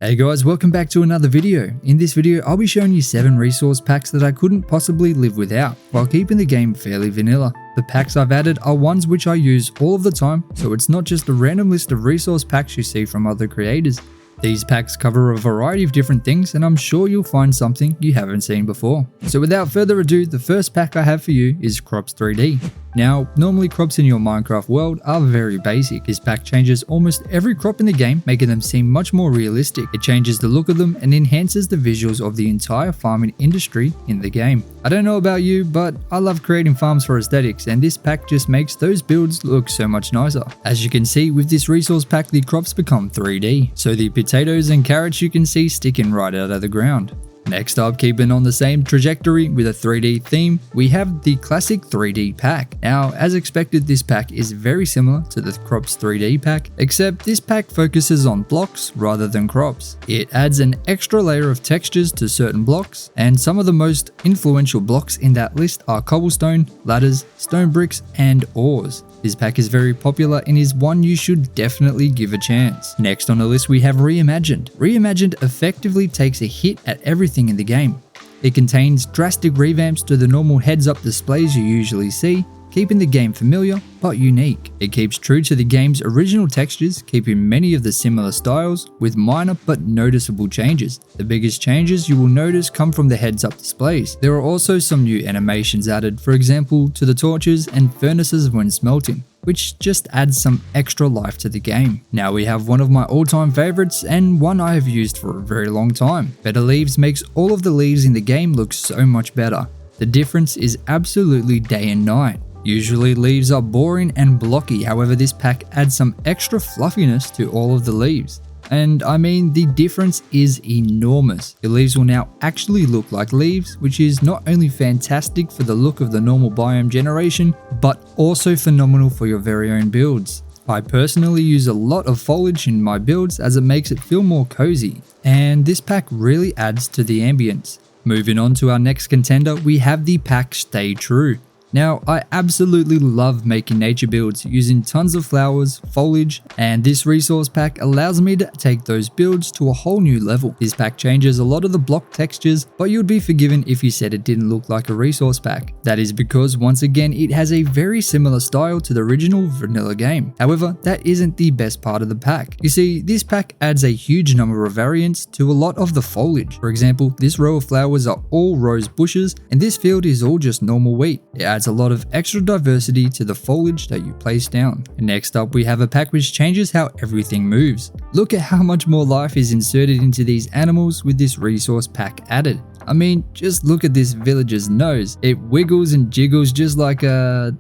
Hey guys, welcome back to another video. In this video, I'll be showing you 7 resource packs that I couldn't possibly live without, while keeping the game fairly vanilla. The packs I've added are ones which I use all of the time, so it's not just a random list of resource packs you see from other creators. These packs cover a variety of different things, and I'm sure you'll find something you haven't seen before. So without further ado, the first pack I have for you is Crops 3D. Now, normally crops in your Minecraft world are very basic. This pack changes almost every crop in the game, making them seem much more realistic. It changes the look of them and enhances the visuals of the entire farming industry in the game. I don't know about you, but I love creating farms for aesthetics, and this pack just makes those builds look so much nicer. As you can see, with this resource pack, the crops become 3D. So the potatoes and carrots you can see sticking right out of the ground. Next up, keeping on the same trajectory with a 3D theme, we have the classic 3D pack. Now, as expected, this pack is very similar to the Crops 3D pack, except this pack focuses on blocks rather than crops. It adds an extra layer of textures to certain blocks, and some of the most influential blocks in that list are cobblestone, ladders, stone bricks, and ores. This pack is very popular and is one you should definitely give a chance. Next on the list we have Reimagined. Reimagined effectively takes a hit at everything in the game. It contains drastic revamps to the normal heads-up displays you usually see, keeping the game familiar but unique. It keeps true to the game's original textures, keeping many of the similar styles with minor but noticeable changes. The biggest changes you will notice come from the heads-up displays. There are also some new animations added, for example to the torches and furnaces when smelting, which just adds some extra life to the game. Now we have one of my all-time favorites and one I have used for a very long time. Better Leaves makes all of the leaves in the game look so much better. The difference is absolutely day and night. Usually leaves are boring and blocky, however this pack adds some extra fluffiness to all of the leaves. And I mean, the difference is enormous. The leaves will now actually look like leaves, which is not only fantastic for the look of the normal biome generation, but also phenomenal for your very own builds. I personally use a lot of foliage in my builds as it makes it feel more cozy, and this pack really adds to the ambience. Moving on to our next contender, we have the pack Stay True. Now, I absolutely love making nature builds using tons of flowers, foliage, and this resource pack allows me to take those builds to a whole new level. This pack changes a lot of the block textures, but you'd be forgiven if you said it didn't look like a resource pack. That is because, once again, it has a very similar style to the original vanilla game. However, that isn't the best part of the pack. You see, this pack adds a huge number of variants to a lot of the foliage. For example, this row of flowers are all rose bushes, and this field is all just normal wheat. It adds a lot of extra diversity to the foliage that you place down. And next up, we have a pack which changes how everything moves. Look at how much more life is inserted into these animals with this resource pack added. I mean, just look at this villager's nose. It wiggles and jiggles just like a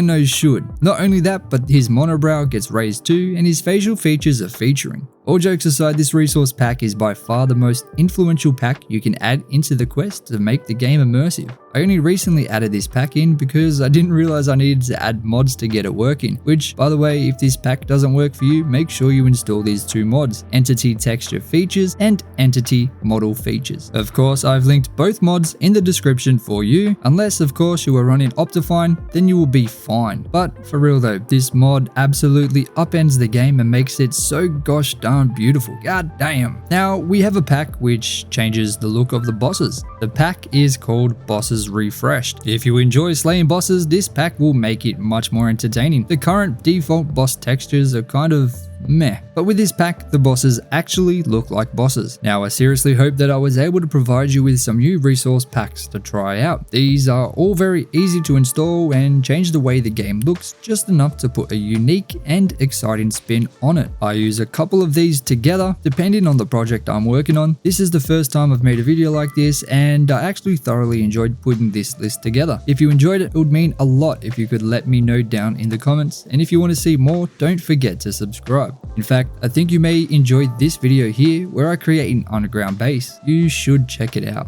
nose should. Not only that, but his monobrow gets raised too, and his facial features are featuring. All jokes aside, this resource pack is by far the most influential pack you can add into the quest to make the game immersive. I only recently added this pack in because I didn't realize I needed to add mods to get it working, which, by the way, if this pack doesn't work for you, make sure you install these 2 mods, Entity Texture Features and Entity Model Features. Of course, I've linked both mods in the description for you, unless of course you are running Optifine, then you will be fine. But for real though, this mod absolutely upends the game and makes it so gosh darn beautiful. God damn. Now we have a pack which changes the look of the bosses. The pack is called Bosses Refreshed. If you enjoy slaying bosses, this pack will make it much more entertaining. The current default boss textures are kind of meh, but with this pack, the bosses actually look like bosses. Now, I seriously hope that I was able to provide you with some new resource packs to try out. These are all very easy to install and change the way the game looks just enough to put a unique and exciting spin on it. I use a couple of these together depending on the project I'm working on. This is the first time I've made a video like this, and I actually thoroughly enjoyed putting this list together. If you enjoyed it, it would mean a lot if you could let me know down in the comments, and if you want to see more, don't forget to subscribe. In fact, I think you may enjoy this video here where I create an underground base. You should check it out.